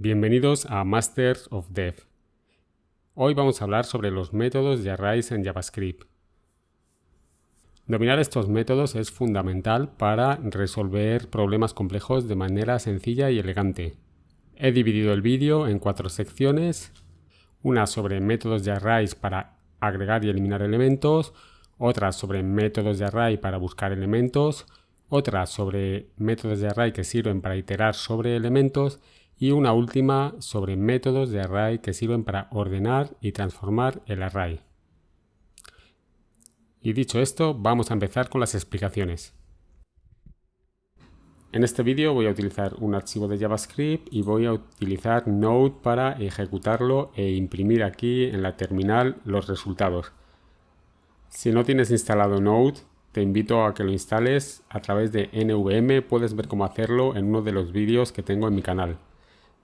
Bienvenidos a Masters of Dev. Hoy vamos a hablar sobre los métodos de arrays en JavaScript. Dominar estos métodos es fundamental para resolver problemas complejos de manera sencilla y elegante. He dividido el vídeo en 4 secciones, una sobre métodos de arrays para agregar y eliminar elementos, otra sobre métodos de array para buscar elementos, otra sobre métodos de array que sirven para iterar sobre elementos y una última sobre métodos de array que sirven para ordenar y transformar el array. Y dicho esto, vamos a empezar con las explicaciones. En este vídeo voy a utilizar un archivo de JavaScript y voy a utilizar Node para ejecutarlo e imprimir aquí en la terminal los resultados. Si no tienes instalado Node, te invito a que lo instales a través de NVM. Puedes ver cómo hacerlo en uno de los vídeos que tengo en mi canal.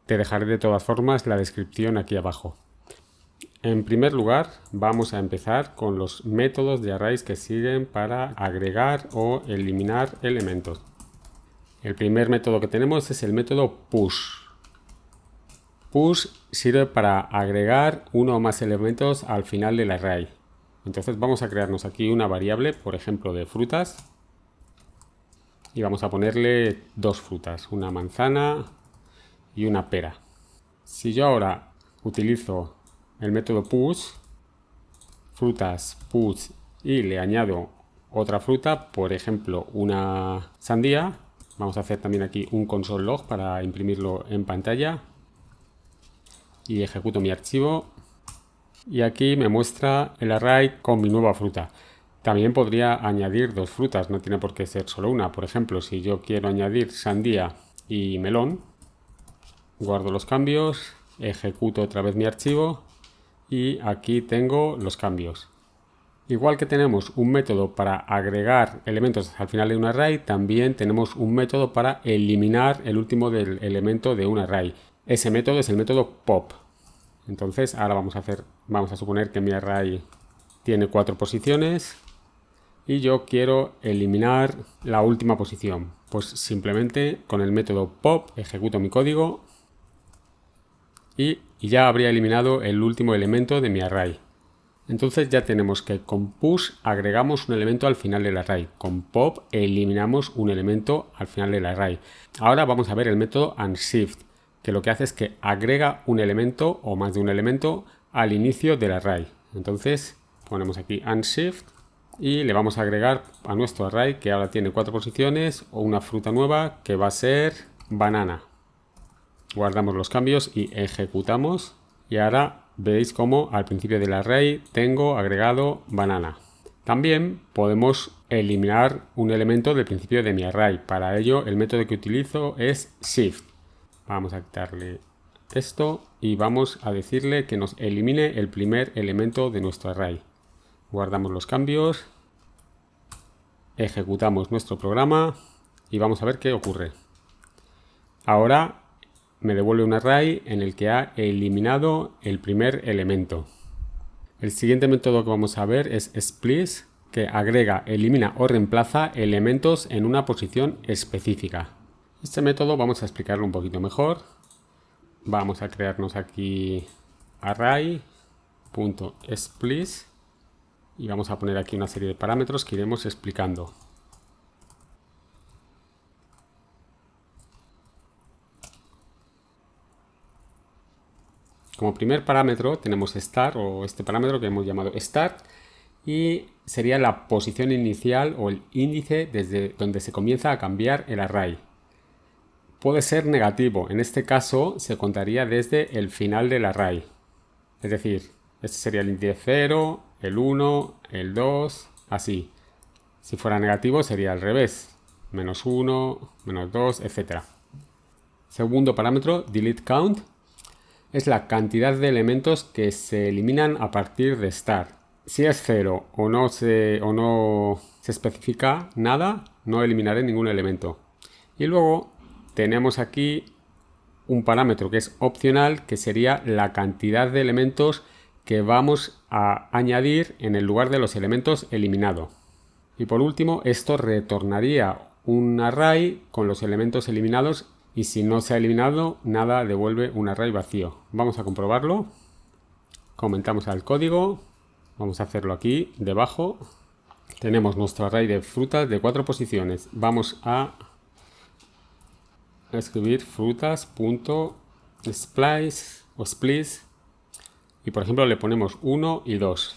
Te dejaré de todas formas la descripción aquí abajo. En primer lugar, vamos a empezar con los métodos de arrays que sirven para agregar o eliminar elementos. El primer método que tenemos es el método push. Push sirve para agregar uno o más elementos al final del array. Entonces vamos a crearnos aquí una variable, por ejemplo, de frutas. Y vamos a ponerle 2 frutas, una manzana y una pera. Si yo ahora utilizo el método push, frutas push, y le añado otra fruta, por ejemplo una sandía, vamos a hacer también aquí un console log para imprimirlo en pantalla y ejecuto mi archivo y aquí me muestra el array con mi nueva fruta. También podría añadir 2 frutas, no tiene por qué ser solo una. Por ejemplo, si yo quiero añadir sandía y melón, guardo los cambios, ejecuto otra vez mi archivo y aquí tengo los cambios. Igual que tenemos un método para agregar elementos al final de un array, también tenemos un método para eliminar el último del elemento de un array. Ese método es el método pop. Entonces ahora vamos a suponer que mi array tiene 4 posiciones y yo quiero eliminar la última posición. Pues simplemente con el método pop ejecuto mi código y ya habría eliminado el último elemento de mi array. Entonces ya tenemos que con push agregamos un elemento al final del array. Con pop eliminamos un elemento al final del array. Ahora vamos a ver el método unshift, que lo que hace es que agrega un elemento o más de un elemento al inicio del array. Entonces ponemos aquí unshift y le vamos a agregar a nuestro array, que ahora tiene 4 posiciones, o una fruta nueva que va a ser banana. Guardamos los cambios y ejecutamos y ahora veis cómo al principio del array tengo agregado banana. También podemos eliminar un elemento del principio de mi array. Para ello el método que utilizo es shift. Vamos a quitarle esto y vamos a decirle que nos elimine el primer elemento de nuestro array. Guardamos los cambios, ejecutamos nuestro programa y vamos a ver qué ocurre. Ahora me devuelve un array en el que ha eliminado el primer elemento. El siguiente método que vamos a ver es split, que agrega, elimina o reemplaza elementos en una posición específica. Este método vamos a explicarlo un poquito mejor. Vamos a crearnos aquí array.split y vamos a poner aquí una serie de parámetros que iremos explicando. Como primer parámetro tenemos start, o este parámetro que hemos llamado start, y sería la posición inicial o el índice desde donde se comienza a cambiar el array. Puede ser negativo, en este caso se contaría desde el final del array. Es decir, este sería el índice 0, el 1, el 2, así. Si fuera negativo sería al revés, menos 1, menos 2, etc. Segundo parámetro, delete count, es la cantidad de elementos que se eliminan a partir de start. Si es 0 o no se especifica nada, no eliminaré ningún elemento. Y luego tenemos aquí un parámetro que es opcional, que sería la cantidad de elementos que vamos a añadir en el lugar de los elementos eliminados. Y por último, esto retornaría un array con los elementos eliminados Y si no se ha eliminado, nada, devuelve un array vacío. Vamos a comprobarlo. Comentamos al código. Vamos a hacerlo aquí, debajo. Tenemos nuestro array de frutas de 4 posiciones. Vamos a escribir frutas.splice o splice. Y por ejemplo le ponemos 1 y 2.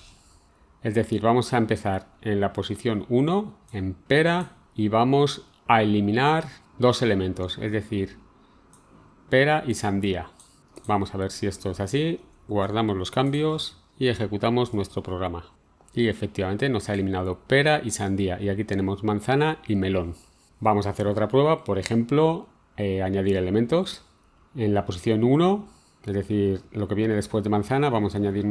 Es decir, vamos a empezar en la posición 1, en pera, y vamos a eliminar 2 elementos, es decir, pera y sandía. Vamos a ver si esto es así, guardamos los cambios y ejecutamos nuestro programa. Y efectivamente nos ha eliminado pera y sandía, y aquí tenemos manzana y melón. Vamos a hacer otra prueba, por ejemplo, añadir elementos. En la posición 1, es decir, lo que viene después de manzana, vamos a añadir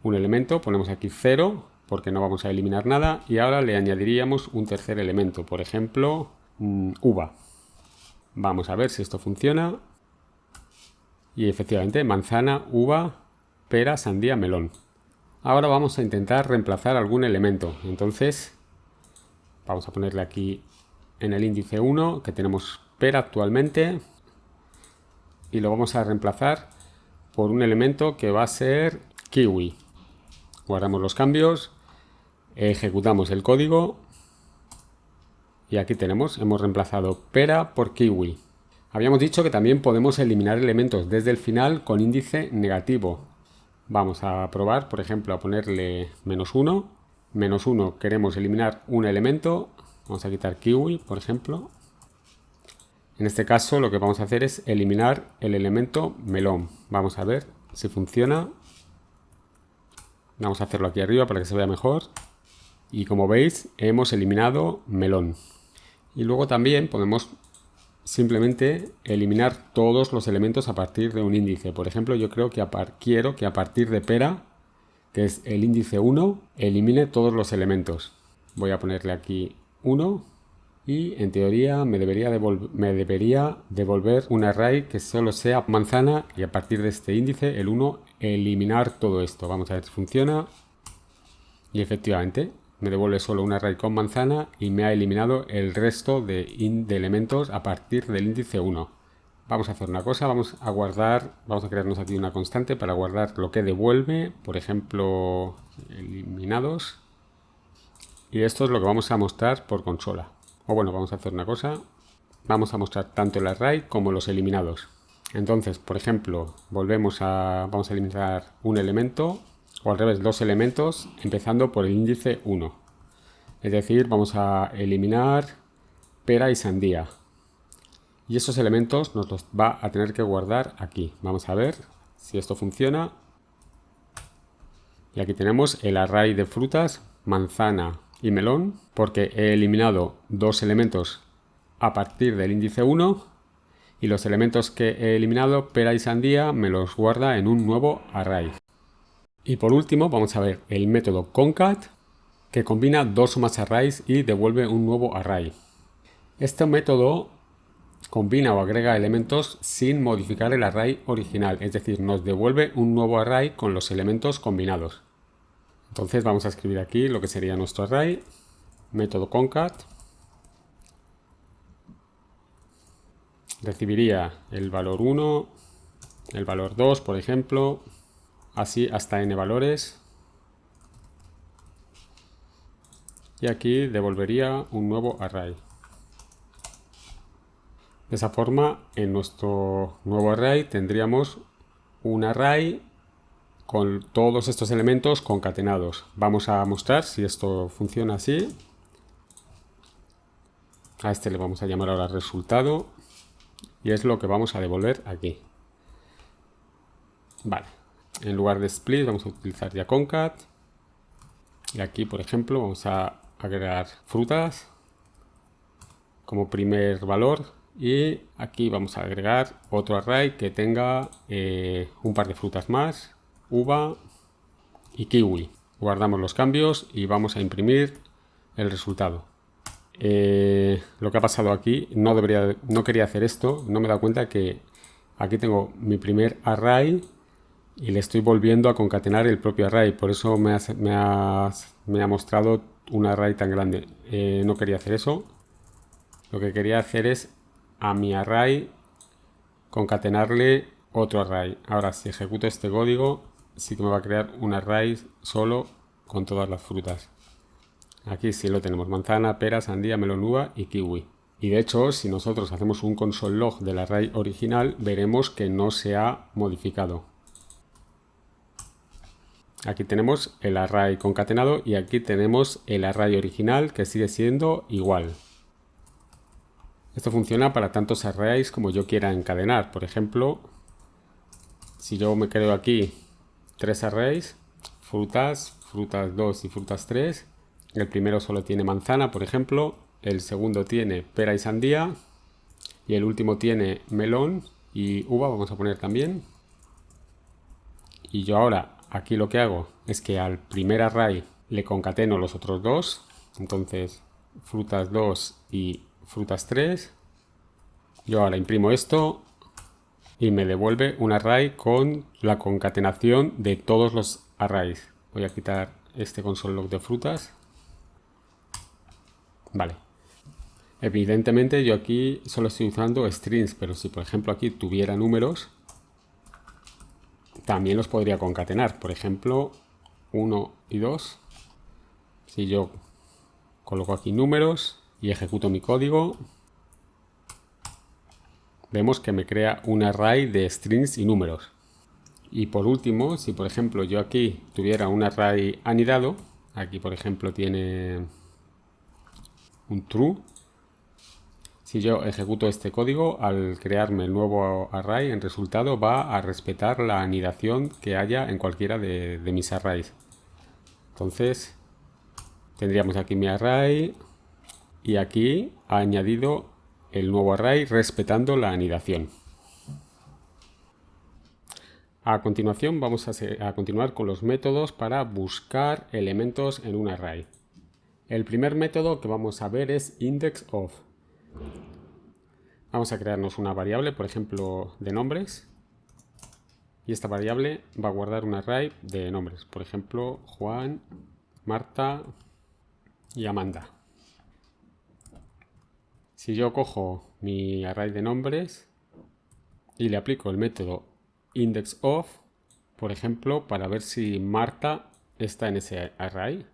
un elemento, ponemos aquí 0 porque no vamos a eliminar nada, y ahora le añadiríamos un tercer elemento, por ejemplo, uva. Vamos a ver si esto funciona. Y efectivamente, manzana, uva, pera, sandía, melón. Ahora vamos a intentar reemplazar algún elemento. Entonces, vamos a ponerle aquí en el índice 1, que tenemos pera actualmente, y lo vamos a reemplazar por un elemento que va a ser kiwi. Guardamos los cambios, ejecutamos el código y aquí hemos reemplazado pera por kiwi. Habíamos dicho que también podemos eliminar elementos desde el final con índice negativo. Vamos a probar, por ejemplo, a ponerle -1. -1 queremos eliminar un elemento. Vamos a quitar kiwi, por ejemplo. En este caso lo que vamos a hacer es eliminar el elemento melón. Vamos a ver si funciona. Vamos a hacerlo aquí arriba para que se vea mejor. Y como veis, hemos eliminado melón. Y luego también podemos simplemente eliminar todos los elementos a partir de un índice. Por ejemplo, yo quiero que a partir de pera, que es el índice 1, elimine todos los elementos. Voy a ponerle aquí 1 y en teoría me debería devolver un array que solo sea manzana, y a partir de este índice, el 1, eliminar todo esto. Vamos a ver si funciona. Y efectivamente me devuelve solo un array con manzana y me ha eliminado el resto de elementos a partir del índice 1. Vamos a hacer una cosa, vamos a crearnos aquí una constante para guardar lo que devuelve, por ejemplo, eliminados. Y esto es lo que vamos a mostrar por consola. O bueno, vamos a hacer una cosa, vamos a mostrar tanto el array como los eliminados. Entonces, por ejemplo, vamos a eliminar un elemento, o al revés, 2 elementos, empezando por el índice 1. Es decir, vamos a eliminar pera y sandía. Y esos elementos nos los va a tener que guardar aquí. Vamos a ver si esto funciona. Y aquí tenemos el array de frutas, manzana y melón, porque he eliminado 2 elementos a partir del índice 1, y los elementos que he eliminado, pera y sandía, me los guarda en un nuevo array. Y por último vamos a ver el método concat, que combina 2 o más arrays y devuelve un nuevo array. Este método combina o agrega elementos sin modificar el array original, es decir, nos devuelve un nuevo array con los elementos combinados. Entonces vamos a escribir aquí lo que sería nuestro array, método concat. Recibiría el valor 1, el valor 2, por ejemplo, así hasta n valores. Y aquí devolvería un nuevo array. De esa forma, en nuestro nuevo array tendríamos un array con todos estos elementos concatenados. Vamos a mostrar si esto funciona así. A este le vamos a llamar ahora resultado. Y es lo que vamos a devolver aquí. Vale. En lugar de split vamos a utilizar ya concat. Y aquí, por ejemplo, vamos a agregar frutas como primer valor. Y aquí vamos a agregar otro array que tenga un par de frutas más, uva y kiwi. Guardamos los cambios y vamos a imprimir el resultado. Lo que ha pasado aquí, no quería hacer esto, no me he dado cuenta que aquí tengo mi primer array y le estoy volviendo a concatenar el propio array, por eso me ha mostrado un array tan grande. No quería hacer eso, lo que quería hacer es a mi array concatenarle otro array. Ahora, si ejecuto este código, sí que me va a crear un array solo con todas las frutas. Aquí sí lo tenemos: manzana, pera, sandía, melón, uva y kiwi. Y de hecho, si nosotros hacemos un console log del array original, veremos que no se ha modificado. Aquí tenemos el array concatenado y aquí tenemos el array original, que sigue siendo igual. Esto funciona para tantos arrays como yo quiera encadenar. Por ejemplo, si yo me creo aquí 3 arrays, frutas 2 y frutas 3. El primero solo tiene manzana, por ejemplo. El segundo tiene pera y sandía. Y el último tiene melón y uva, vamos a poner también. Y yo ahora aquí lo que hago es que al primer array le concateno los otros dos. Entonces, frutas 2 y frutas 3. Yo ahora imprimo esto y me devuelve un array con la concatenación de todos los arrays. Voy a quitar este console log de frutas. Vale. Evidentemente yo aquí solo estoy usando strings, pero si por ejemplo aquí tuviera números, también los podría concatenar. Por ejemplo, 1 y 2. Si yo coloco aquí números y ejecuto mi código, vemos que me crea un array de strings y números. Y por último, si por ejemplo yo aquí tuviera un array anidado, aquí por ejemplo tiene un true. Si yo ejecuto este código, al crearme el nuevo array, en resultado va a respetar la anidación que haya en cualquiera de mis arrays. Entonces, tendríamos aquí mi array y aquí ha añadido el nuevo array respetando la anidación. A continuación vamos a continuar con los métodos para buscar elementos en un array. El primer método que vamos a ver es indexOf. Vamos a crearnos una variable, por ejemplo, de nombres. Y esta variable va a guardar un array de nombres. Por ejemplo, Juan, Marta y Amanda. Si yo cojo mi array de nombres y le aplico el método indexOf, por ejemplo, para ver si Marta está en ese array.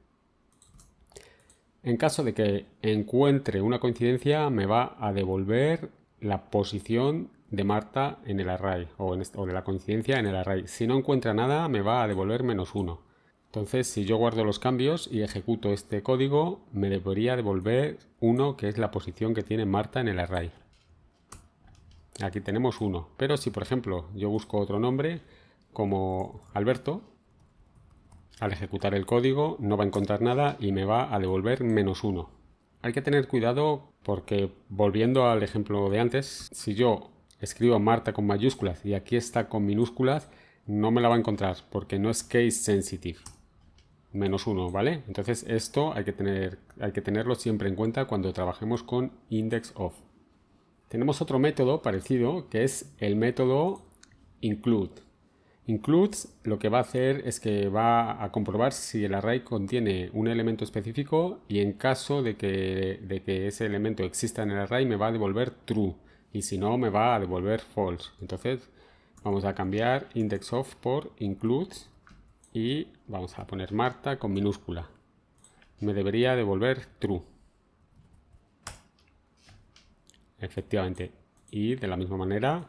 En caso de que encuentre una coincidencia, me va a devolver la posición de Marta en el array o de la coincidencia en el array. Si no encuentra nada, me va a devolver -1. Entonces, si yo guardo los cambios y ejecuto este código, me debería devolver 1, que es la posición que tiene Marta en el array. Aquí tenemos 1. Pero si, por ejemplo, yo busco otro nombre como Alberto, al ejecutar el código no va a encontrar nada y me va a devolver -1. Hay que tener cuidado porque, volviendo al ejemplo de antes, si yo escribo Marta con mayúsculas y aquí está con minúsculas, no me la va a encontrar porque no es case sensitive. -1, ¿vale? Entonces esto hay que tenerlo siempre en cuenta cuando trabajemos con indexOf. Tenemos otro método parecido que es el método include. Includes lo que va a hacer es que va a comprobar si el array contiene un elemento específico y en caso de que ese elemento exista en el array me va a devolver true y si no me va a devolver false. Entonces vamos a cambiar indexOf por includes y vamos a poner Marta con minúscula. Me debería devolver true. Efectivamente. Y de la misma manera,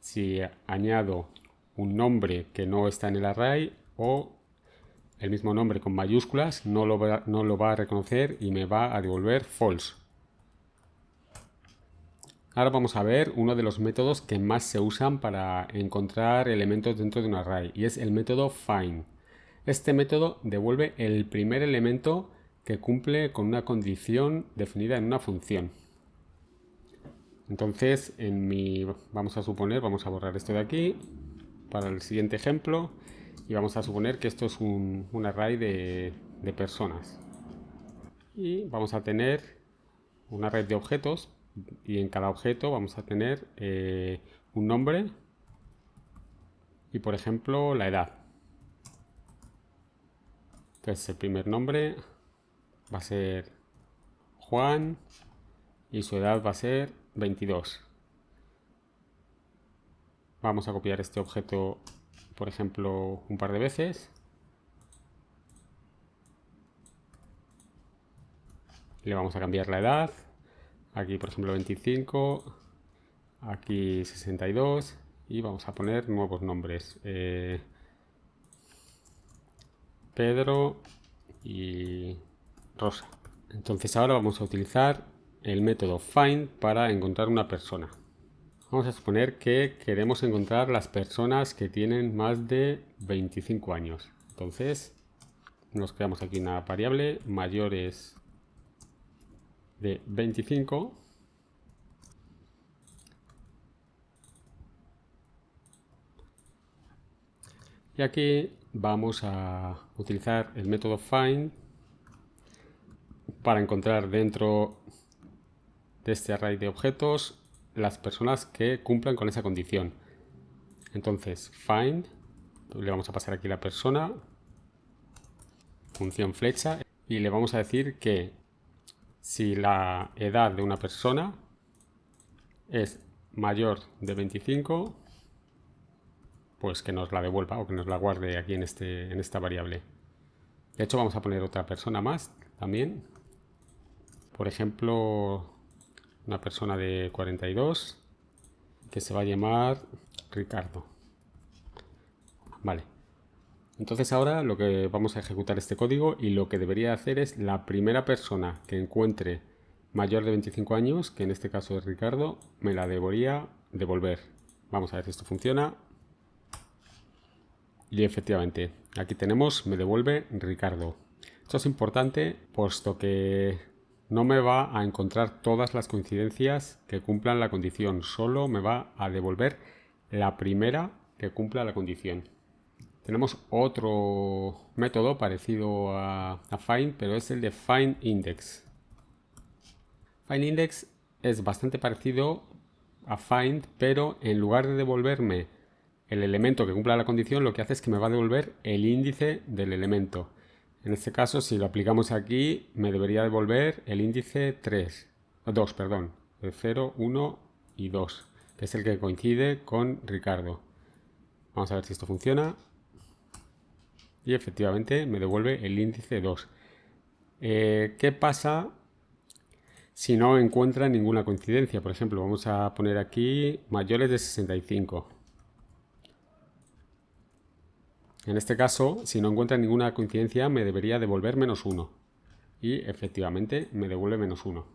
si añado un nombre que no está en el array o el mismo nombre con mayúsculas, no lo va a reconocer y me va a devolver false. Ahora vamos a ver uno de los métodos que más se usan para encontrar elementos dentro de un array y es el método find. Este método devuelve el primer elemento que cumple con una condición definida en una función. Entonces, vamos a borrar esto de aquí para el siguiente ejemplo y vamos a suponer que esto es un array de personas. Y vamos a tener una red de objetos y en cada objeto vamos a tener un nombre y, por ejemplo, la edad. Entonces, el primer nombre va a ser Juan y su edad va a ser 22. Vamos a copiar este objeto, por ejemplo, un par de veces. Le vamos a cambiar la edad. Aquí, por ejemplo, 25. Aquí 62. Y vamos a poner nuevos nombres. Pedro y Rosa. Entonces ahora vamos a utilizar el método find para encontrar una persona. Vamos a suponer que queremos encontrar las personas que tienen más de 25 años. Entonces nos creamos aquí una variable mayores de 25. Y aquí vamos a utilizar el método find para encontrar dentro de este array de objetos las personas que cumplan con esa condición. Entonces find, le vamos a pasar aquí la persona, función flecha, y le vamos a decir que si la edad de una persona es mayor de 25, pues que nos la devuelva o que nos la guarde aquí en esta variable. De hecho, vamos a poner otra persona más también. Por ejemplo, una persona de 42 que se va a llamar Ricardo. Vale. Entonces ahora lo que vamos a ejecutar este código, y lo que debería hacer es la primera persona que encuentre mayor de 25 años, que en este caso es Ricardo, me la debería devolver. Vamos a ver si esto funciona. Y efectivamente, aquí tenemos, me devuelve Ricardo. Esto es importante puesto que no me va a encontrar todas las coincidencias que cumplan la condición, solo me va a devolver la primera que cumpla la condición. Tenemos otro método parecido a find, pero es el de findIndex. FindIndex es bastante parecido a find, pero en lugar de devolverme el elemento que cumpla la condición, lo que hace es que me va a devolver el índice del elemento. En este caso, si lo aplicamos aquí, me debería devolver el índice 2, perdón, 0, 1 y 2, que es el que coincide con Ricardo. Vamos a ver si esto funciona. Y efectivamente me devuelve el índice 2. ¿Qué pasa si no encuentra ninguna coincidencia? Por ejemplo, vamos a poner aquí mayores de 65. En este caso, si no encuentra ninguna coincidencia, me debería devolver -1. Y efectivamente me devuelve -1.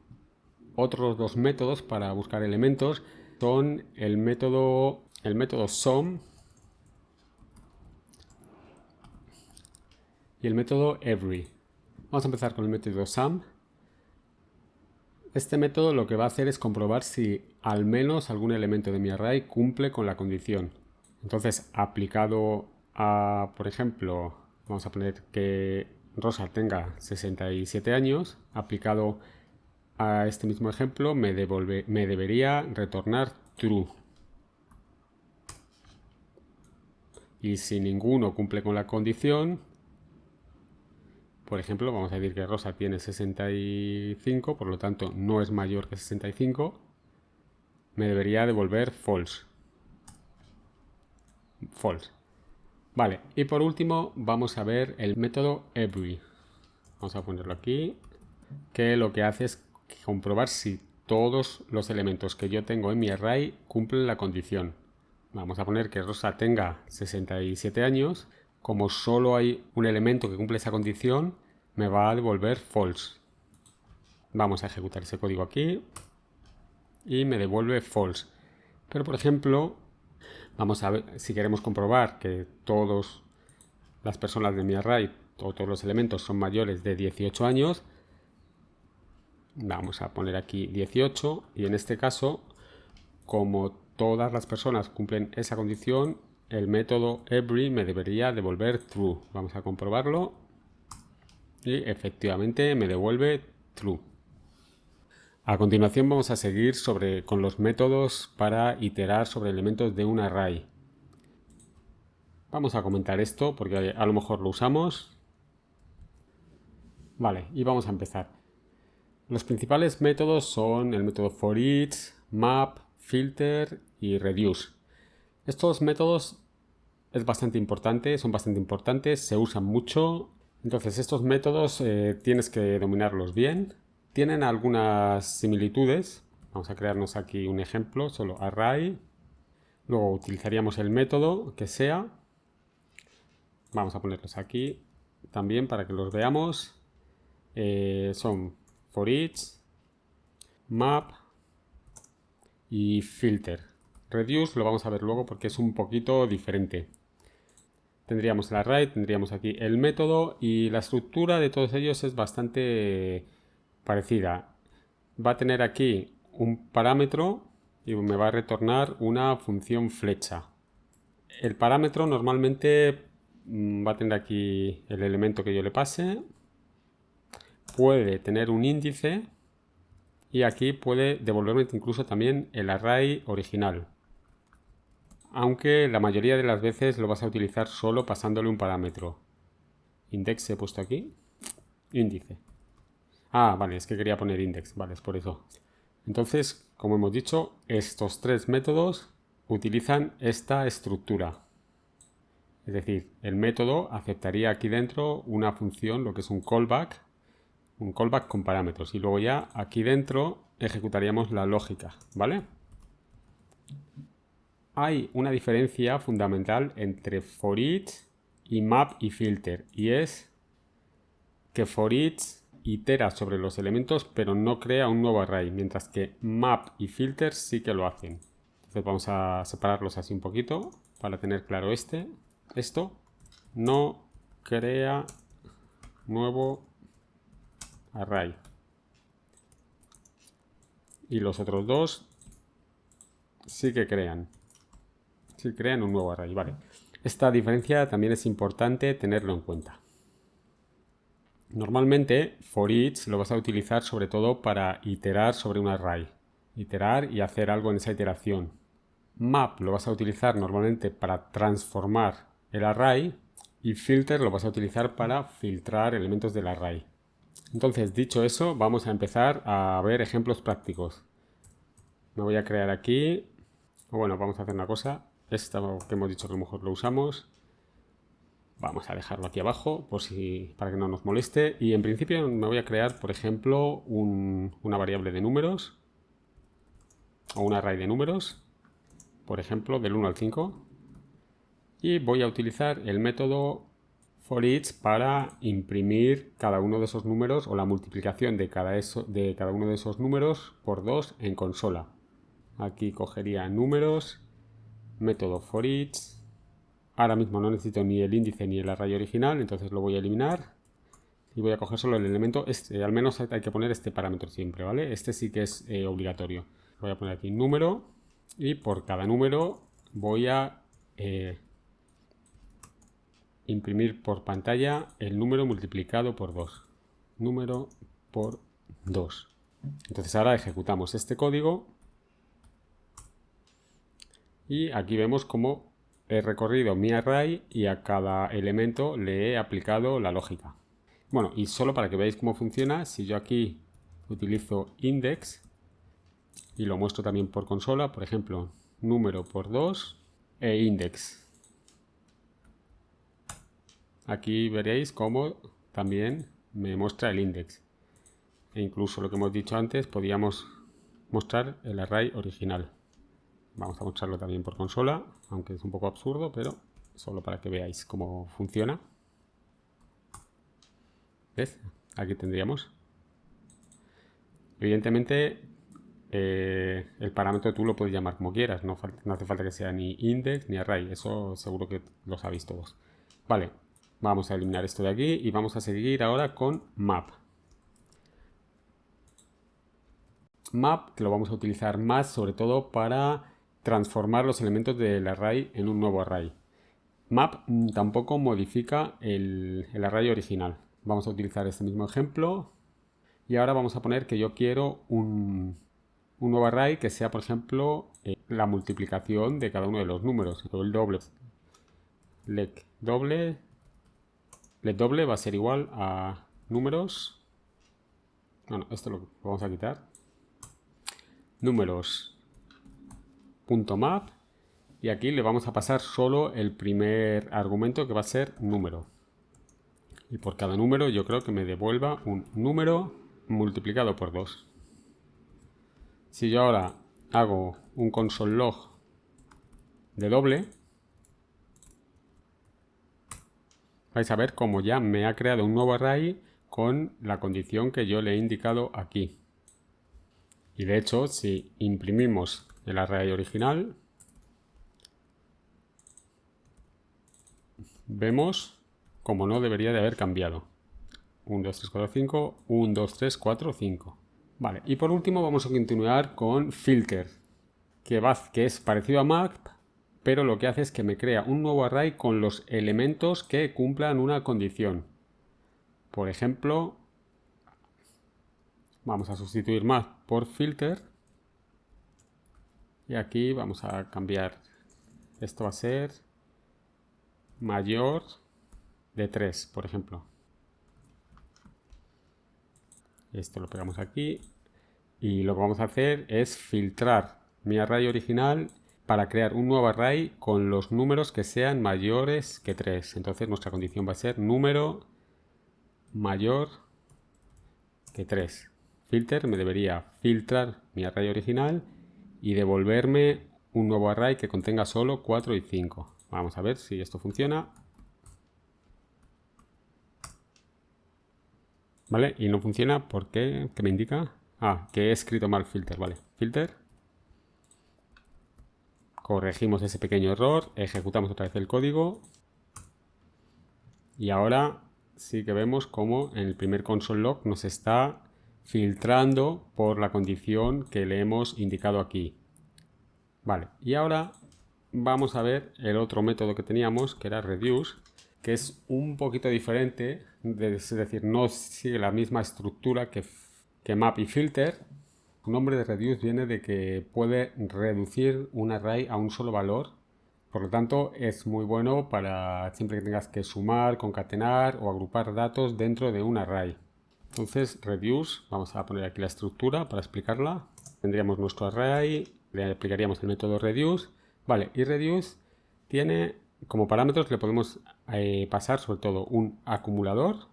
Otros dos métodos para buscar elementos son el método sum y el método every. Vamos a empezar con el método sum. Este método lo que va a hacer es comprobar si al menos algún elemento de mi array cumple con la condición. Entonces, aplicado a, por ejemplo, vamos a poner que Rosa tenga 67 años, aplicado a este mismo ejemplo me debería retornar true. Y si ninguno cumple con la condición, por ejemplo, vamos a decir que Rosa tiene 65, por lo tanto no es mayor que 65, me debería devolver false. False. Vale, y por último vamos a ver el método every. Vamos a ponerlo aquí, que lo que hace es comprobar si todos los elementos que yo tengo en mi array cumplen la condición. Vamos a poner que Rosa tenga 67 años. Como solo hay un elemento que cumple esa condición, me va a devolver false. Vamos a ejecutar ese código aquí y me devuelve false. Pero por ejemplo, vamos a ver si queremos comprobar que todas las personas de mi array o todos los elementos son mayores de 18 años. Vamos a poner aquí 18 y en este caso, como todas las personas cumplen esa condición, el método every me debería devolver true. Vamos a comprobarlo y efectivamente me devuelve true. A continuación vamos a seguir con los métodos para iterar sobre elementos de un array. Vamos a comentar esto porque a lo mejor lo usamos. Vale, y vamos a empezar. Los principales métodos son el método forEach, map, filter y reduce. Estos métodos son bastante importantes, se usan mucho. Entonces estos métodos tienes que dominarlos bien. Tienen algunas similitudes. Vamos a crearnos aquí un ejemplo, solo array. Luego utilizaríamos el método que sea. Vamos a ponerlos aquí también para que los veamos. Son for each, map y filter. Reduce lo vamos a ver luego porque es un poquito diferente. Tendríamos el array, tendríamos aquí el método y la estructura de todos ellos es bastante parecida. Va a tener aquí un parámetro y me va a retornar una función flecha. El parámetro normalmente va a tener aquí el elemento que yo le pase. Puede tener un índice y aquí puede devolverme incluso también el array original. Aunque la mayoría de las veces lo vas a utilizar solo pasándole un parámetro. Index he puesto aquí. Índice. Ah, vale, es que quería poner index. Vale, es por eso. Entonces, como hemos dicho, estos tres métodos utilizan esta estructura. Es decir, el método aceptaría aquí dentro una función, lo que es un callback con parámetros. Y luego ya aquí dentro ejecutaríamos la lógica, ¿vale? Hay una diferencia fundamental entre for each y map y filter, y es que for each itera sobre los elementos pero no crea un nuevo array, mientras que map y filter sí que lo hacen. Entonces vamos a separarlos así un poquito para tener claro esto no crea nuevo array y los otros dos sí que crean un nuevo array, vale. Esta diferencia también es importante tenerlo en cuenta. Normalmente for each lo vas a utilizar sobre todo para iterar sobre un array, iterar y hacer algo en esa iteración. Map lo vas a utilizar normalmente para transformar el array y filter lo vas a utilizar para filtrar elementos del array. Entonces, dicho eso, vamos a empezar a ver ejemplos prácticos. Me voy a crear aquí, o bueno, vamos a hacer una cosa. Esto que hemos dicho que a lo mejor lo usamos. Vamos a dejarlo aquí abajo para que no nos moleste. Y en principio me voy a crear, por ejemplo, una variable de números o un array de números, por ejemplo, del 1 al 5. Y voy a utilizar el método for each para imprimir cada uno de esos números o la multiplicación de cada uno de esos números por 2 en consola. Aquí cogería números, método for each. Ahora mismo no necesito ni el índice ni el array original, entonces lo voy a eliminar y voy a coger solo el elemento este. Al menos hay que poner este parámetro siempre, ¿vale? Este sí que es obligatorio. Voy a poner aquí número y por cada número voy a imprimir por pantalla el número multiplicado por 2. Número por 2. Entonces ahora ejecutamos este código y aquí vemos cómo he recorrido mi array y a cada elemento le he aplicado la lógica. Bueno, y solo para que veáis cómo funciona, si yo aquí utilizo index y lo muestro también por consola, por ejemplo, número por 2 e index. Aquí veréis cómo también me muestra el index. E incluso lo que hemos dicho antes, podíamos mostrar el array original. Vamos a mostrarlo también por consola, aunque es un poco absurdo, pero solo para que veáis cómo funciona. ¿Ves? Aquí tendríamos. Evidentemente, el parámetro tú lo puedes llamar como quieras. No hace falta que sea ni index ni array. Eso seguro que lo sabéis todos. Vale, vamos a eliminar esto de aquí y vamos a seguir ahora con map. Map, que lo vamos a utilizar más sobre todo para transformar los elementos del array en un nuevo array. Map tampoco modifica el array original. Vamos a utilizar este mismo ejemplo y ahora vamos a poner que yo quiero un nuevo array que sea, por ejemplo, la multiplicación de cada uno de los números, o el doble. Let doble va a ser igual a números. Bueno, esto lo vamos a quitar. Números.map Y aquí le vamos a pasar solo el primer argumento, que va a ser número. Y por cada número yo creo que me devuelva un número multiplicado por 2. Si yo ahora hago un console log de doble, vais a ver cómo ya me ha creado un nuevo array con la condición que yo le he indicado aquí. Y de hecho, si imprimimos el array original, vemos como no debería de haber cambiado. 1, 2, 3, 4, 5, 1, 2, 3, 4, 5. Vale, y por último vamos a continuar con filter, que es parecido a map, pero lo que hace es que me crea un nuevo array con los elementos que cumplan una condición. Por ejemplo, vamos a sustituir map por filter. Y aquí vamos a cambiar. Esto va a ser mayor de 3, por ejemplo. Esto lo pegamos aquí. Y lo que vamos a hacer es filtrar mi array original para crear un nuevo array con los números que sean mayores que 3. Entonces nuestra condición va a ser número mayor que 3. Filter me debería filtrar mi array original y devolverme un nuevo array que contenga solo 4 y 5. Vamos a ver si esto funciona. ¿Vale? Y no funciona porque, ¿qué me indica? Ah, que he escrito mal filter, vale. Filter. Corregimos ese pequeño error, ejecutamos otra vez el código. Y ahora sí que vemos cómo en el primer console log nos está filtrando por la condición que le hemos indicado aquí. Vale, y ahora vamos a ver el otro método que teníamos, que era reduce, que es un poquito diferente, es decir, no sigue la misma estructura que map y filter. El nombre de reduce viene de que puede reducir un array a un solo valor. Por lo tanto, es muy bueno para siempre que tengas que sumar, concatenar o agrupar datos dentro de un array. Entonces, reduce, vamos a poner aquí la estructura para explicarla. Tendríamos nuestro array, le aplicaríamos el método reduce. Vale, y reduce tiene como parámetros, le podemos pasar sobre todo un acumulador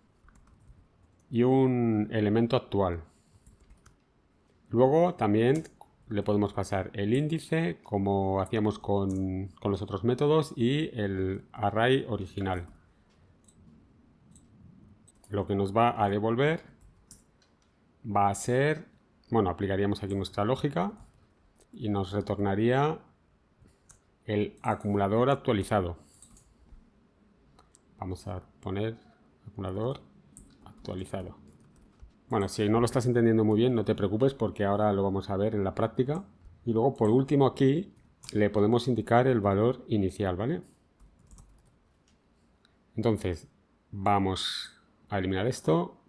y un elemento actual. Luego también le podemos pasar el índice, como hacíamos con los otros métodos, y el array original. Lo que nos va a devolver va a ser, bueno, aplicaríamos aquí nuestra lógica y nos retornaría el acumulador actualizado. Vamos a poner acumulador actualizado. Bueno, si no lo estás entendiendo muy bien, no te preocupes porque ahora lo vamos a ver en la práctica. Y luego, por último, aquí le podemos indicar el valor inicial, ¿vale? Entonces, vamos a eliminar esto.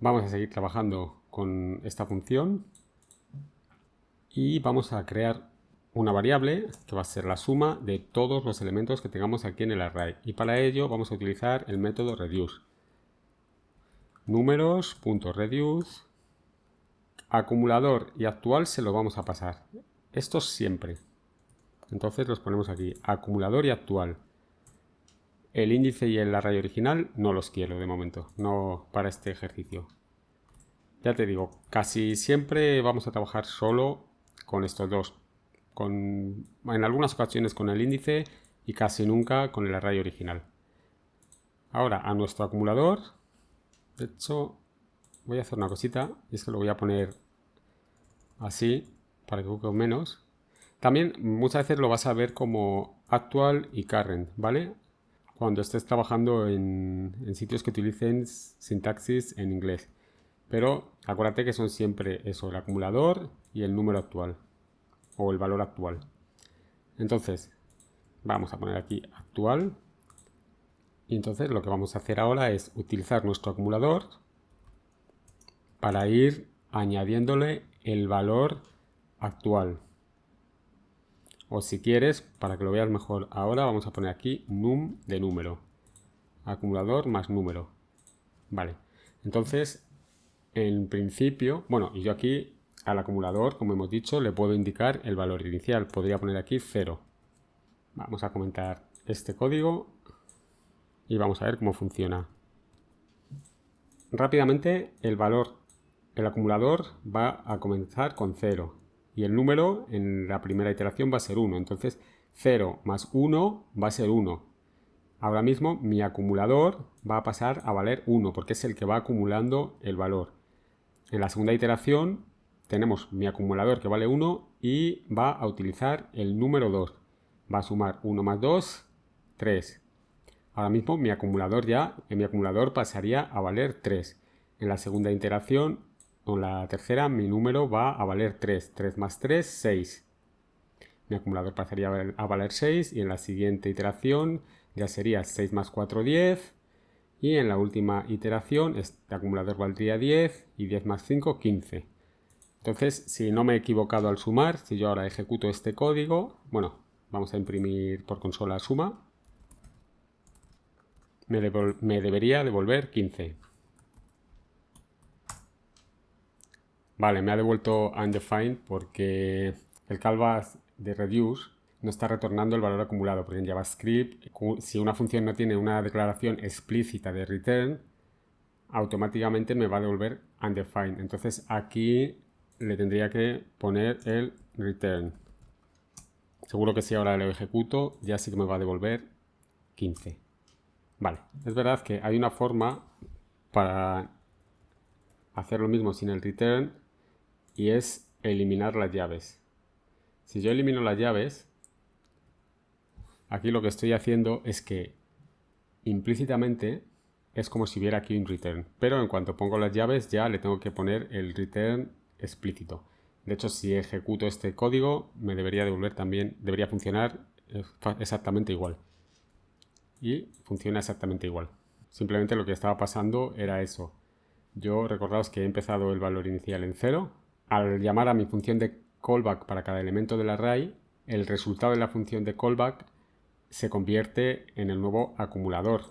Vamos a seguir trabajando con esta función. Y vamos a crear una variable que va a ser la suma de todos los elementos que tengamos aquí en el array. Y para ello vamos a utilizar el método reduce. Números.reduce, acumulador y actual se lo vamos a pasar. Esto siempre. Entonces los ponemos aquí, acumulador y actual. El índice y el array original no los quiero de momento, no para este ejercicio. Ya te digo, casi siempre vamos a trabajar solo con estos dos. En algunas ocasiones con el índice y casi nunca con el array original. Ahora a nuestro acumulador. De hecho, voy a hacer una cosita, y es que lo voy a poner así, para que ocupe menos. También muchas veces lo vas a ver como actual y current, ¿vale? Cuando estés trabajando en sitios que utilicen sintaxis en inglés. Pero acuérdate que son siempre eso, el acumulador y el número actual, o el valor actual. Entonces, vamos a poner aquí actual. Y entonces lo que vamos a hacer ahora es utilizar nuestro acumulador para ir añadiéndole el valor actual. O si quieres, para que lo veas mejor ahora, vamos a poner aquí num de número. Acumulador más número. Vale. Entonces, en principio, bueno, y yo aquí al acumulador, como hemos dicho, le puedo indicar el valor inicial. Podría poner aquí 0. Vamos a comentar este código y vamos a ver cómo funciona. Rápidamente el acumulador va a comenzar con 0 y el número en la primera iteración va a ser 1. Entonces 0 más 1 va a ser 1. Ahora mismo mi acumulador va a pasar a valer 1 porque es el que va acumulando el valor. En la segunda iteración tenemos mi acumulador que vale 1 y va a utilizar el número 2. Va a sumar 1 más 2, 3. Ahora mismo en mi acumulador pasaría a valer 3. En la segunda iteración o la tercera mi número va a valer 3. 3 más 3, 6. Mi acumulador pasaría a valer 6 y en la siguiente iteración ya sería 6 más 4, 10. Y en la última iteración este acumulador valdría 10 y 10 más 5, 15. Entonces, si no me he equivocado al sumar, si yo ahora ejecuto este código, bueno, vamos a imprimir por consola suma, me debería devolver 15. Vale, me ha devuelto undefined porque el callback de reduce no está retornando el valor acumulado, porque en JavaScript, si una función no tiene una declaración explícita de return, automáticamente me va a devolver undefined. Entonces aquí le tendría que poner el return. Seguro que si ahora lo ejecuto, ya sí que me va a devolver 15. Vale, es verdad que hay una forma para hacer lo mismo sin el return y es eliminar las llaves. Si yo elimino las llaves, aquí lo que estoy haciendo es que implícitamente es como si hubiera aquí un return, pero en cuanto pongo las llaves ya le tengo que poner el return explícito. De hecho, si ejecuto este código me debería devolver también, debería funcionar exactamente igual. Y funciona exactamente igual. Simplemente lo que estaba pasando era eso. Yo recordaos que he empezado el valor inicial en 0. Al llamar a mi función de callback para cada elemento del array, el resultado de la función de callback se convierte en el nuevo acumulador.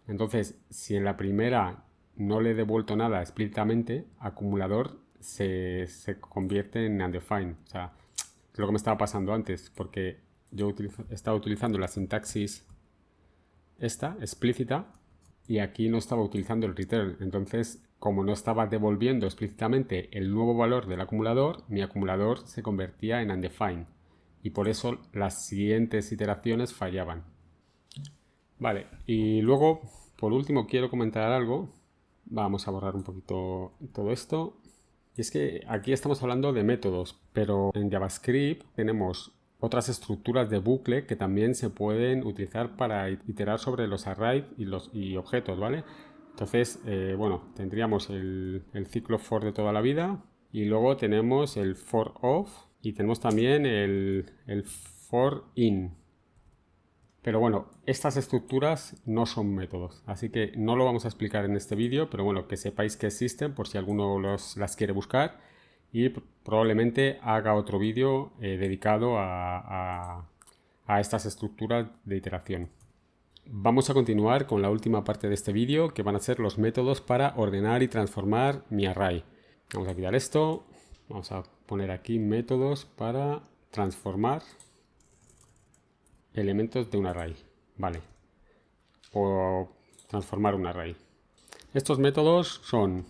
Entonces, si en la primera no le he devuelto nada explícitamente, acumulador se convierte en undefined. O sea, es lo que me estaba pasando antes, porque yo estaba utilizando la sintaxis esta, explícita, y aquí no estaba utilizando el return. Entonces, como no estaba devolviendo explícitamente el nuevo valor del acumulador, mi acumulador se convertía en undefined. Y por eso las siguientes iteraciones fallaban. Vale, y luego, por último, quiero comentar algo. Vamos a borrar un poquito todo esto. Y es que aquí estamos hablando de métodos, pero en JavaScript tenemos otras estructuras de bucle que también se pueden utilizar para iterar sobre los arrays y objetos, ¿vale? Entonces, bueno, tendríamos el ciclo for de toda la vida y luego tenemos el for of y tenemos también el for in. Pero bueno, estas estructuras no son métodos, así que no lo vamos a explicar en este vídeo, pero bueno, que sepáis que existen por si alguno las quiere buscar y probablemente haga otro vídeo dedicado a estas estructuras de iteración. Vamos a continuar con la última parte de este vídeo, que van a ser los métodos para ordenar y transformar mi array. Vamos a quitar esto, vamos a poner aquí métodos para transformar elementos de un array, vale, o transformar un array. Estos métodos son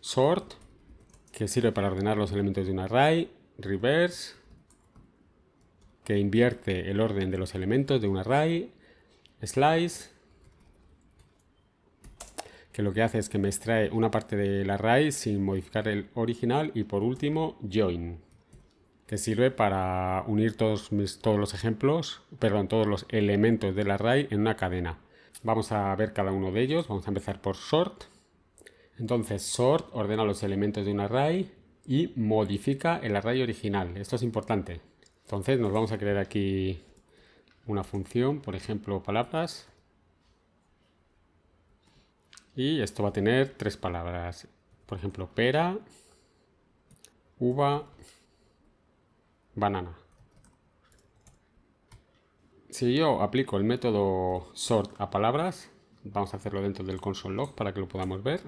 sort, que sirve para ordenar los elementos de un array, reverse, que invierte el orden de los elementos de un array, slice, que lo que hace es que me extrae una parte del array sin modificar el original, y por último join, que sirve para unir todos los elementos del array en una cadena. Vamos a ver cada uno de ellos. Vamos a empezar por sort. Entonces, sort ordena los elementos de un array y modifica el array original. Esto es importante. Entonces, nos vamos a crear aquí una función, por ejemplo, palabras. Y esto va a tener 3 palabras. Por ejemplo, pera, uva, banana. Si yo aplico el método sort a palabras, vamos a hacerlo dentro del console log para que lo podamos ver.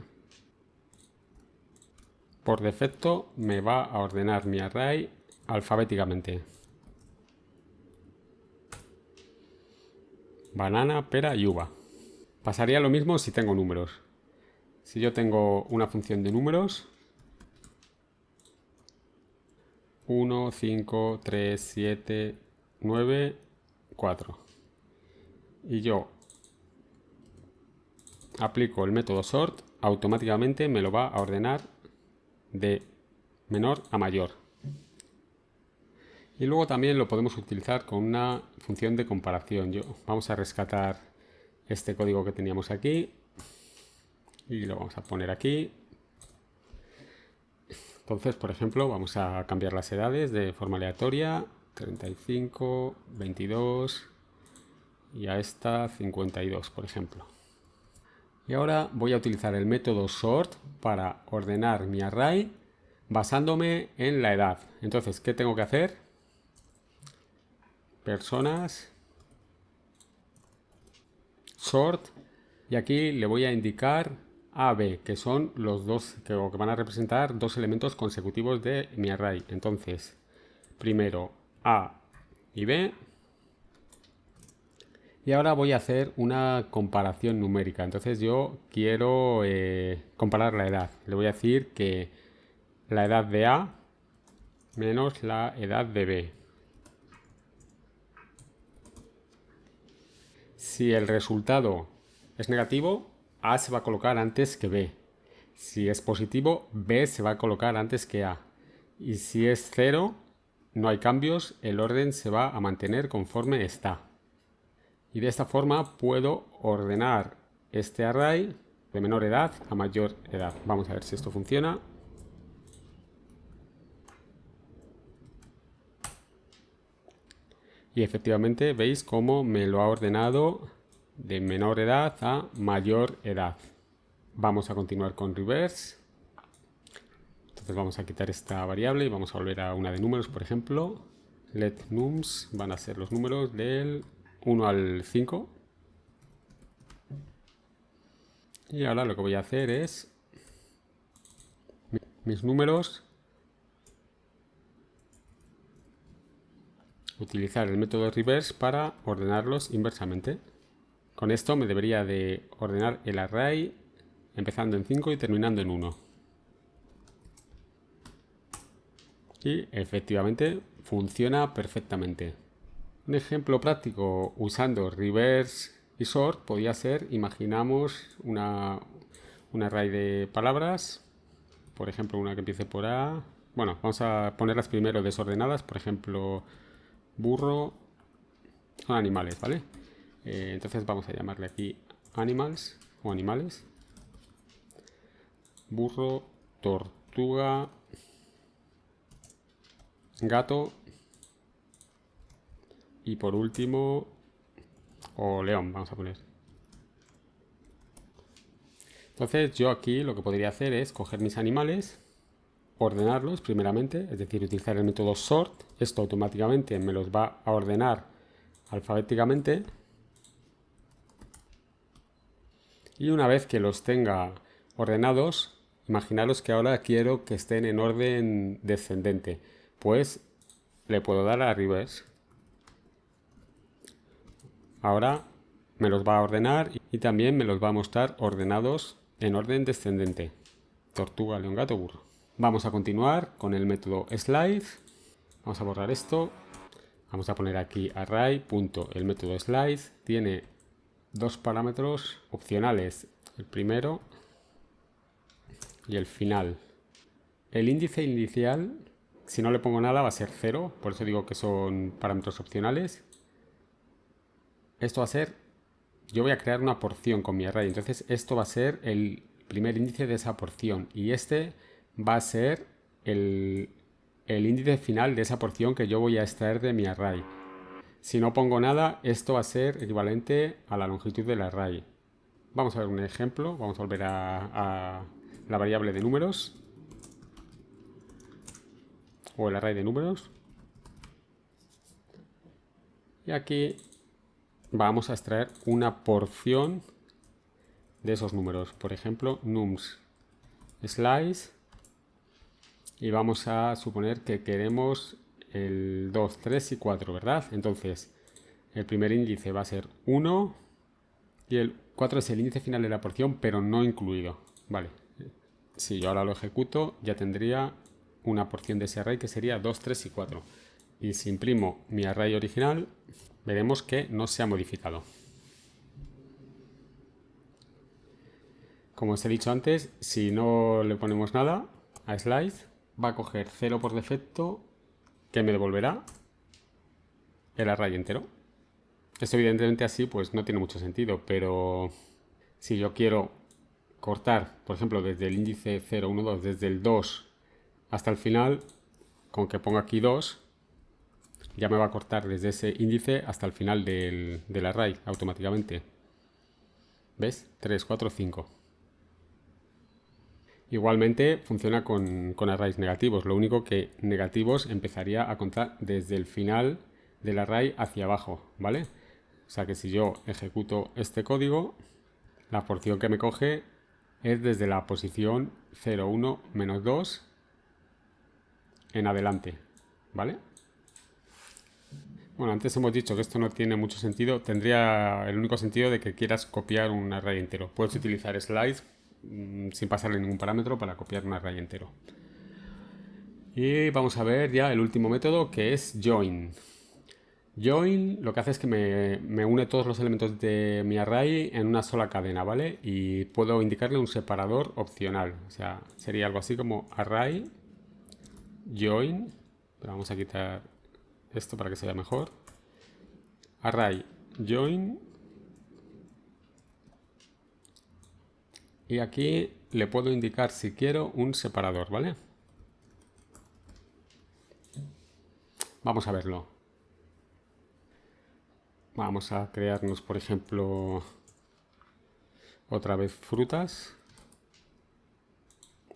Por defecto me va a ordenar mi array alfabéticamente. Banana, pera y uva. Pasaría lo mismo si tengo números. Si yo tengo una función de números, 1, 5, 3, 7, 9, 4. Y yo aplico el método sort, automáticamente me lo va a ordenar de menor a mayor. Y luego también lo podemos utilizar con una función de comparación. Vamos a rescatar este código que teníamos aquí y lo vamos a poner aquí. Entonces, por ejemplo, vamos a cambiar las edades de forma aleatoria, 35, 22 y a esta 52, por ejemplo. Y ahora voy a utilizar el método sort para ordenar mi array basándome en la edad. Entonces, ¿qué tengo que hacer? Personas, sort, y aquí le voy a indicar A, B, que son los dos que van a representar dos elementos consecutivos de mi array. Entonces, primero A y B. Y ahora voy a hacer una comparación numérica. Entonces yo quiero comparar la edad. Le voy a decir que la edad de A menos la edad de B. Si el resultado es negativo, A se va a colocar antes que B. Si es positivo, B se va a colocar antes que A. Y si es 0, no hay cambios, el orden se va a mantener conforme está. Y de esta forma puedo ordenar este array de menor edad a mayor edad. Vamos a ver si esto funciona. Y efectivamente veis cómo me lo ha ordenado de menor edad a mayor edad. Vamos a continuar con reverse. Entonces vamos a quitar esta variable y vamos a volver a una de números, por ejemplo. Let nums van a ser los números del 1 al 5. Y ahora lo que voy a hacer es mis números, utilizar el método reverse para ordenarlos inversamente. Con esto me debería de ordenar el array empezando en 5 y terminando en 1. Y efectivamente funciona perfectamente. Un ejemplo práctico usando reverse y sort podría ser, imaginamos un array de palabras, por ejemplo una que empiece por A. Bueno, vamos a ponerlas primero desordenadas, por ejemplo burro, son animales, ¿vale? Entonces vamos a llamarle aquí animals o animales. Burro, tortuga, gato y por último, o león, vamos a poner. Entonces yo aquí lo que podría hacer es coger mis animales, ordenarlos primeramente, es decir, utilizar el método sort. Esto automáticamente me los va a ordenar alfabéticamente. Y una vez que los tenga ordenados, imaginaros que ahora quiero que estén en orden descendente. Pues le puedo dar a reverse. Ahora me los va a ordenar y también me los va a mostrar ordenados en orden descendente. Tortuga, león, gato, burro. Vamos a continuar con el método slide. Vamos a borrar esto. Vamos a poner aquí array. El método slide tiene dos parámetros opcionales. El primero y el final. El índice inicial, si no le pongo nada, va a ser 0. Por eso digo que son parámetros opcionales. Esto va a ser, yo voy a crear una porción con mi array, entonces esto va a ser el primer índice de esa porción y este va a ser el índice final de esa porción que yo voy a extraer de mi array. Si no pongo nada, esto va a ser equivalente a la longitud del array. Vamos a ver un ejemplo, vamos a volver a la variable de números o el array de números y aquí vamos a extraer una porción de esos números. Por ejemplo, nums slice Y vamos a suponer que queremos el 2, 3 y 4, ¿verdad? Entonces, el primer índice va a ser 1 y el 4 es el índice final de la porción, pero no incluido. Vale. Si yo ahora lo ejecuto, ya tendría una porción de ese array que sería 2, 3 y 4. Y si imprimo mi array original, veremos que no se ha modificado. Como os he dicho antes, si no le ponemos nada a slice, va a coger 0 por defecto, que me devolverá el array entero. Esto evidentemente así pues no tiene mucho sentido, pero si yo quiero cortar, por ejemplo, desde el índice 0, 1, 2, desde el 2 hasta el final, con que ponga aquí 2, ya me va a cortar desde ese índice hasta el final del array automáticamente. ¿Ves? 3, 4, 5. Igualmente funciona con arrays negativos, lo único que negativos empezaría a contar desde el final del array hacia abajo, ¿vale? O sea que si yo ejecuto este código, la porción que me coge es desde la posición 0, 1, menos 2 en adelante, ¿vale? Bueno, antes hemos dicho que esto no tiene mucho sentido, tendría el único sentido de que quieras copiar un array entero. Puedes utilizar slice sin pasarle ningún parámetro para copiar un array entero. Y vamos a ver ya el último método, que es join. Join lo que hace es que me une todos los elementos de mi array en una sola cadena, ¿vale? Y puedo indicarle un separador opcional. O sea, sería algo así como array join. Pero vamos a quitar esto para que se vea mejor. Array join. Y aquí le puedo indicar, si quiero, un separador, ¿vale? Vamos a verlo. Vamos a crearnos, por ejemplo, otra vez frutas.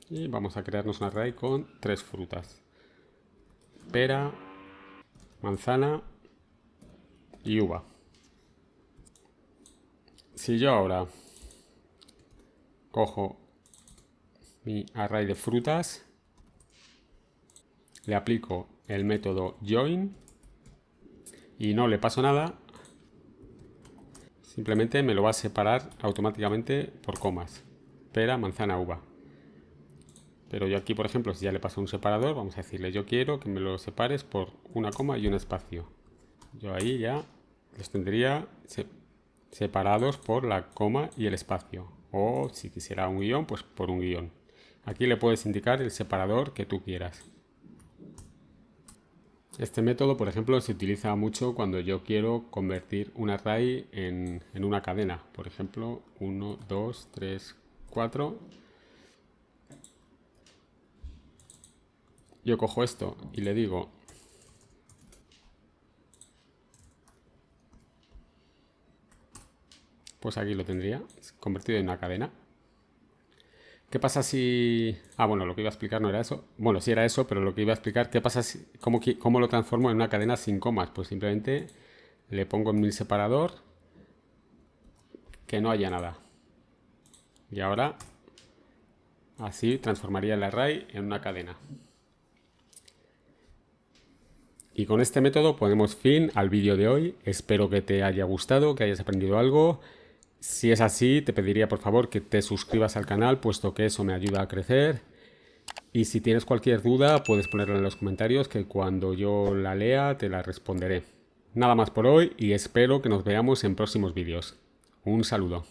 Y vamos a crearnos un array con 3 frutas. Pera, manzana y uva. Si yo ahora cojo mi array de frutas, le aplico el método join y no le paso nada, simplemente me lo va a separar automáticamente por comas. Pera, manzana, uva. Pero yo aquí, por ejemplo, si ya le paso un separador, vamos a decirle, yo quiero que me lo separes por una coma y un espacio. Yo ahí ya los tendría separados por la coma y el espacio. O si quisiera un guión, pues por un guión. Aquí le puedes indicar el separador que tú quieras. Este método, por ejemplo, se utiliza mucho cuando yo quiero convertir un array en una cadena. Por ejemplo, 1, 2, 3, 4. Yo cojo esto y le digo pues aquí lo tendría convertido en una cadena. ¿Qué pasa si...? Ah, bueno, lo que iba a explicar no era eso. Bueno, sí era eso, pero lo que iba a explicar, ¿qué pasa si... ¿Cómo lo transformo en una cadena sin comas? Pues simplemente le pongo en mi separador que no haya nada. Y ahora así transformaría el array en una cadena. Y con este método ponemos fin al vídeo de hoy. Espero que te haya gustado, que hayas aprendido algo. Si es así, te pediría por favor que te suscribas al canal, puesto que eso me ayuda a crecer. Y si tienes cualquier duda, puedes ponerla en los comentarios, que cuando yo la lea te la responderé. Nada más por hoy y espero que nos veamos en próximos vídeos. Un saludo.